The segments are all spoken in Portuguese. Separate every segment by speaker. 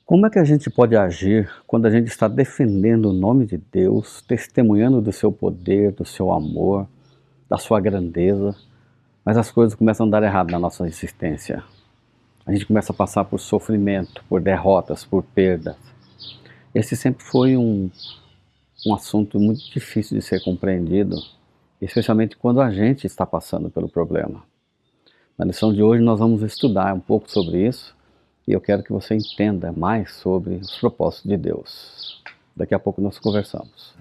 Speaker 1: Como é que a gente pode agir quando a gente está defendendo o nome de Deus, testemunhando do seu poder, do seu amor, da sua grandeza, mas as coisas começam a dar errado na nossa existência? A gente começa a passar por sofrimento, por derrotas, por perdas. Esse sempre foi um assunto muito difícil de ser compreendido, especialmente quando a gente está passando pelo problema. Na lição de hoje nós vamos estudar um pouco sobre isso e eu quero que você entenda mais sobre os propósitos de Deus. Daqui a pouco nós conversamos.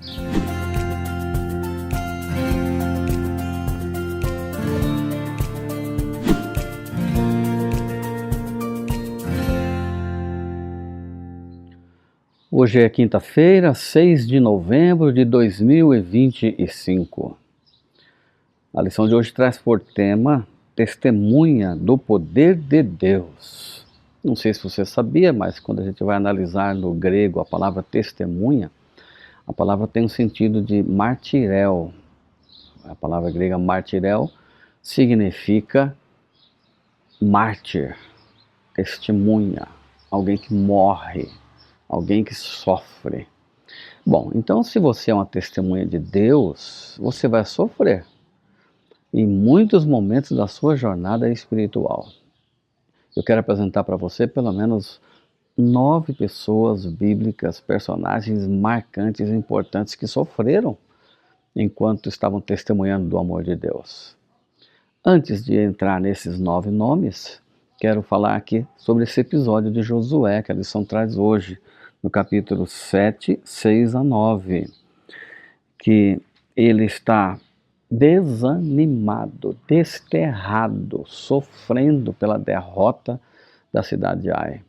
Speaker 1: Hoje é quinta-feira, 6 de novembro de 2025. A lição de hoje traz por tema Testemunha do Poder de Deus. Não sei se você sabia, mas quando a gente vai analisar no grego a palavra testemunha, a palavra tem um sentido de martirel. A palavra grega martirel significa mártir, testemunha, alguém que morre, alguém que sofre. Bom, então se você é uma testemunha de Deus, você vai sofrer em muitos momentos da sua jornada espiritual. Eu quero apresentar para você pelo menos 9 pessoas bíblicas, personagens marcantes e importantes que sofreram enquanto estavam testemunhando do amor de Deus. Antes de entrar nesses 9 nomes, quero falar aqui sobre esse episódio de Josué, que a lição traz hoje, no capítulo 7, 6 a 9, que ele está desanimado, desterrado, sofrendo pela derrota da cidade de Ai.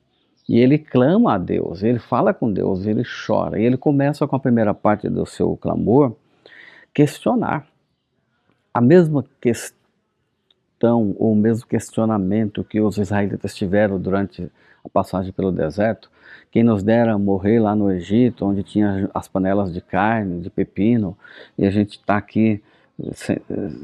Speaker 1: E ele clama a Deus, ele fala com Deus, ele chora. E ele começa com a primeira parte do seu clamor, questionar. A mesma questão, ou o mesmo questionamento que os israelitas tiveram durante a passagem pelo deserto: quem nos dera morrer lá no Egito, onde tinha as panelas de carne, de pepino, e a gente está aqui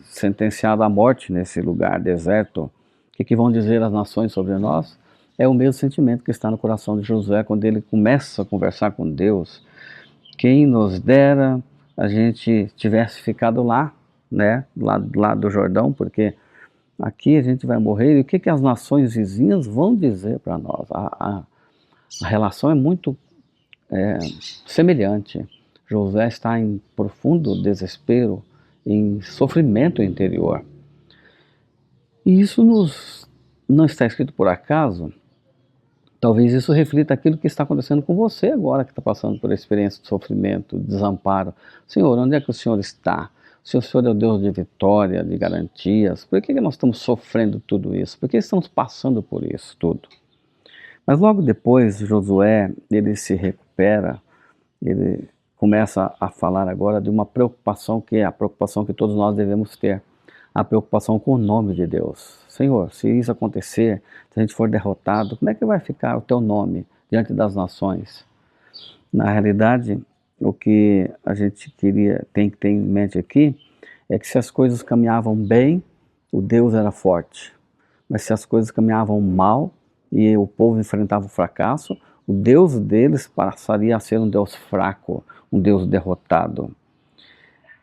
Speaker 1: sentenciado à morte nesse lugar deserto. O que vão dizer as nações sobre nós? É o mesmo sentimento que está no coração de Josué quando ele começa a conversar com Deus. Quem nos dera a gente tivesse ficado lá, né, lá do Jordão, porque aqui a gente vai morrer. E o que as nações vizinhas vão dizer para nós? A relação é muito semelhante. Josué está em profundo desespero, em sofrimento interior. E isso não está escrito por acaso. Talvez isso reflita aquilo que está acontecendo com você agora, que está passando por experiência de sofrimento, de desamparo. Senhor, onde é que o Senhor está? Se o Senhor é o Deus de vitória, de garantias, por que nós estamos sofrendo tudo isso? Por que estamos passando por isso tudo? Mas logo depois, Josué, ele se recupera, ele começa a falar agora de uma preocupação que é a preocupação que todos nós devemos ter, a preocupação com o nome de Deus. Senhor, se isso acontecer, se a gente for derrotado, como é que vai ficar o teu nome diante das nações? Na realidade, o que a gente tem que ter em mente aqui é que se as coisas caminhavam bem, o Deus era forte. Mas se as coisas caminhavam mal e o povo enfrentava o fracasso, o Deus deles passaria a ser um Deus fraco, um Deus derrotado.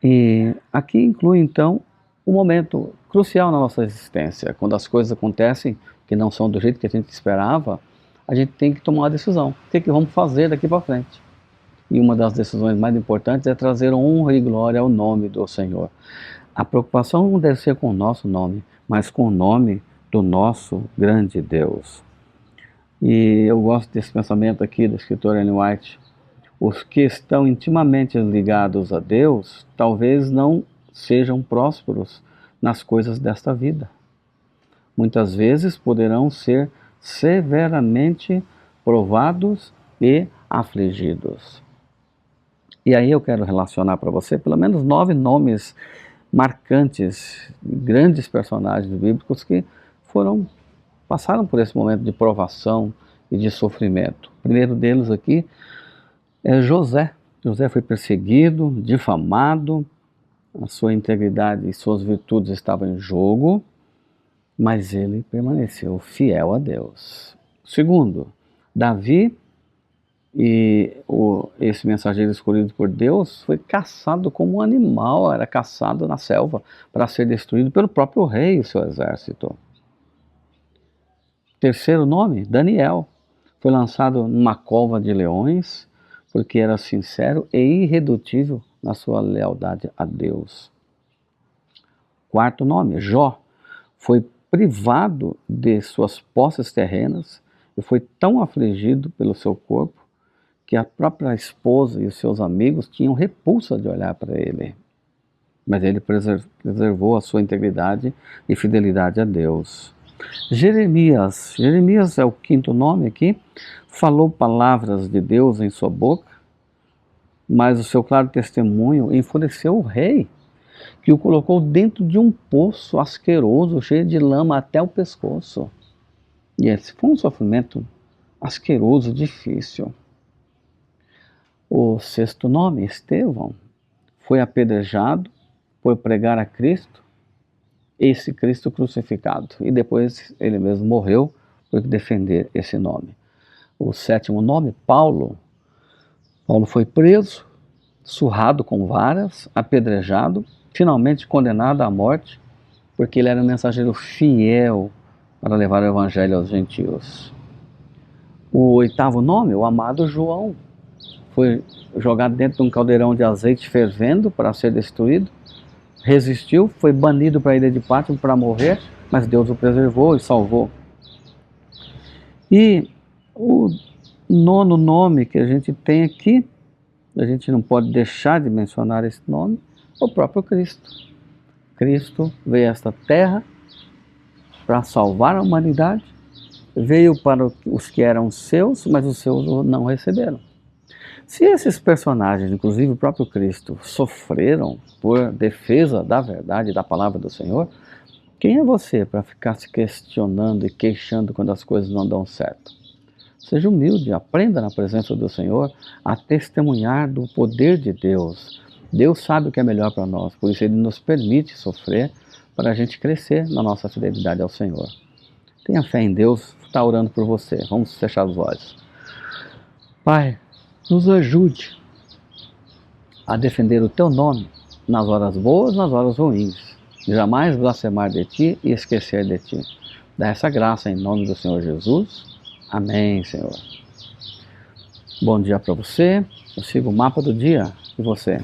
Speaker 1: E aqui inclui então um momento crucial na nossa existência. Quando as coisas acontecem que não são do jeito que a gente esperava, a gente tem que tomar uma decisão. O que vamos fazer daqui para frente? E uma das decisões mais importantes é trazer honra e glória ao nome do Senhor. A preocupação não deve ser com o nosso nome, mas com o nome do nosso grande Deus. E eu gosto desse pensamento aqui do escritor Ellen White. Os que estão intimamente ligados a Deus talvez não sejam prósperos nas coisas desta vida. Muitas vezes poderão ser severamente provados e afligidos. E aí eu quero relacionar para você pelo menos 9 nomes marcantes, grandes personagens bíblicos que passaram por esse momento de provação e de sofrimento. O primeiro deles aqui é José. José foi perseguido, difamado, a sua integridade e suas virtudes estavam em jogo, mas ele permaneceu fiel a Deus. Segundo, Davi E esse mensageiro escolhido por Deus foi caçado como um animal, era caçado na selva para ser destruído pelo próprio rei e o seu exército. Terceiro nome, Daniel. Foi lançado numa cova de leões porque era sincero e irredutível na sua lealdade a Deus. Quarto nome, Jó. Foi privado de suas posses terrenas e foi tão afligido pelo seu corpo que a própria esposa e os seus amigos tinham repulsa de olhar para ele. Mas ele preservou a sua integridade e fidelidade a Deus. Jeremias é o quinto nome aqui, falou palavras de Deus em sua boca, mas o seu claro testemunho enfureceu o rei, que o colocou dentro de um poço asqueroso, cheio de lama até o pescoço. E esse foi um sofrimento asqueroso, difícil. O sexto nome, Estevão, foi apedrejado por pregar a Cristo, esse Cristo crucificado. E depois ele mesmo morreu por defender esse nome. O sétimo nome, Paulo. Paulo foi preso, surrado com varas, apedrejado, finalmente condenado à morte, porque ele era um mensageiro fiel para levar o evangelho aos gentios. O oitavo nome, o amado João, foi jogado dentro de um caldeirão de azeite fervendo para ser destruído, resistiu, foi banido para a ilha de Pátmos para morrer, mas Deus o preservou e salvou. E o nono nome que a gente tem aqui, a gente não pode deixar de mencionar esse nome, é o próprio Cristo. Cristo veio a esta terra para salvar a humanidade, veio para os que eram seus, mas os seus não receberam. Se esses personagens, inclusive o próprio Cristo, sofreram por defesa da verdade, da palavra do Senhor, quem é você para ficar se questionando e queixando quando as coisas não dão certo? Seja humilde, aprenda na presença do Senhor a testemunhar do poder de Deus. Deus sabe o que é melhor para nós, por isso Ele nos permite sofrer para a gente crescer na nossa fidelidade ao Senhor. Tenha fé em Deus, está orando por você. Vamos fechar os olhos. Pai, nos ajude a defender o Teu nome nas horas boas, nas horas ruins. Jamais blasfemar de Ti e esquecer de Ti. Dá essa graça em nome do Senhor Jesus. Amém, Senhor. Bom dia para você. Eu sigo o mapa do dia. E você?